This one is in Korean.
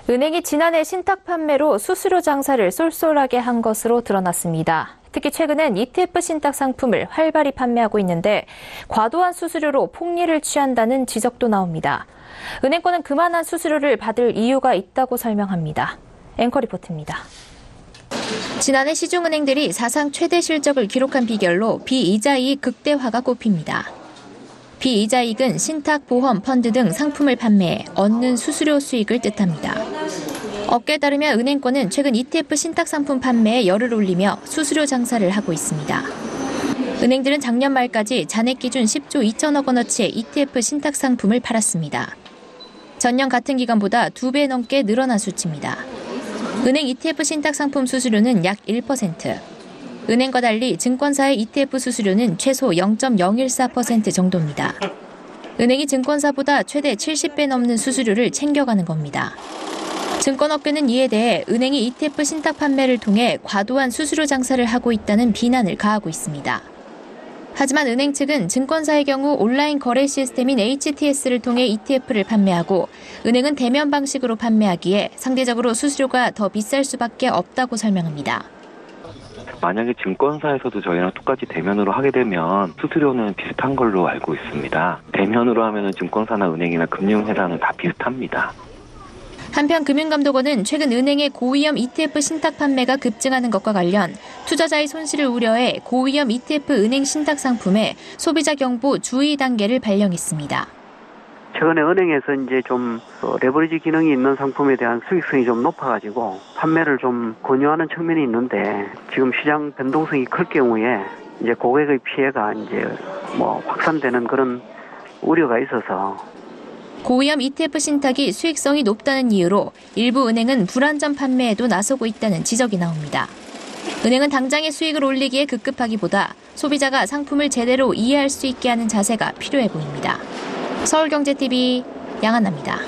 은행이 지난해 신탁 판매로 수수료 장사를 쏠쏠하게 한 것으로 드러났습니다. 특히 최근엔 ETF 신탁 상품을 활발히 판매하고 있는데 과도한 수수료로 폭리를 취한다는 지적도 나옵니다. 은행권은 그만한 수수료를 받을 이유가 있다고 설명합니다. 앵커 리포트입니다. 지난해 시중은행들이 사상 최대 실적을 기록한 비결로 비이자 이익 극대화가 꼽힙니다. 비이자 이익은 신탁, 보험, 펀드 등 상품을 판매해 얻는 수수료 수익을 뜻합니다. 업계에 따르면 은행권은 최근 ETF 신탁 상품 판매에 열을 올리며 수수료 장사를 하고 있습니다. 은행들은 작년 말까지 잔액 기준 10조 2천억 원어치의 ETF 신탁 상품을 팔았습니다. 전년 같은 기간보다 2배 넘게 늘어난 수치입니다. 은행 ETF 신탁 상품 수수료는 약 1%. 은행과 달리 증권사의 ETF 수수료는 최소 0.014% 정도입니다. 은행이 증권사보다 최대 70배 넘는 수수료를 챙겨가는 겁니다. 증권업계는 이에 대해 은행이 ETF 신탁 판매를 통해 과도한 수수료 장사를 하고 있다는 비난을 가하고 있습니다. 하지만 은행 측은 증권사의 경우 온라인 거래 시스템인 HTS를 통해 ETF를 판매하고 은행은 대면 방식으로 판매하기에 상대적으로 수수료가 더 비쌀 수밖에 없다고 설명합니다. 만약에 증권사에서도 저희랑 똑같이 대면으로 하게 되면 수수료는 비슷한 걸로 알고 있습니다. 대면으로 하면 증권사나 은행이나 금융회사는 다 비슷합니다. 한편 금융감독원은 최근 은행의 고위험 ETF 신탁 판매가 급증하는 것과 관련 투자자의 손실을 우려해 고위험 ETF 은행 신탁 상품에 소비자 경보 주의 단계를 발령했습니다. 최근에 은행에서 이제 좀 레버리지 기능이 있는 상품에 대한 수익성이 좀 높아가지고 판매를 좀 권유하는 측면이 있는데 지금 시장 변동성이 클 경우에 이제 고객의 피해가 이제 확산되는 그런 우려가 있어서 고위험 ETF 신탁이 수익성이 높다는 이유로 일부 은행은 불안전 판매에도 나서고 있다는 지적이 나옵니다. 은행은 당장의 수익을 올리기에 급급하기보다 소비자가 상품을 제대로 이해할 수 있게 하는 자세가 필요해 보입니다. 서울경제TV 양한나입니다.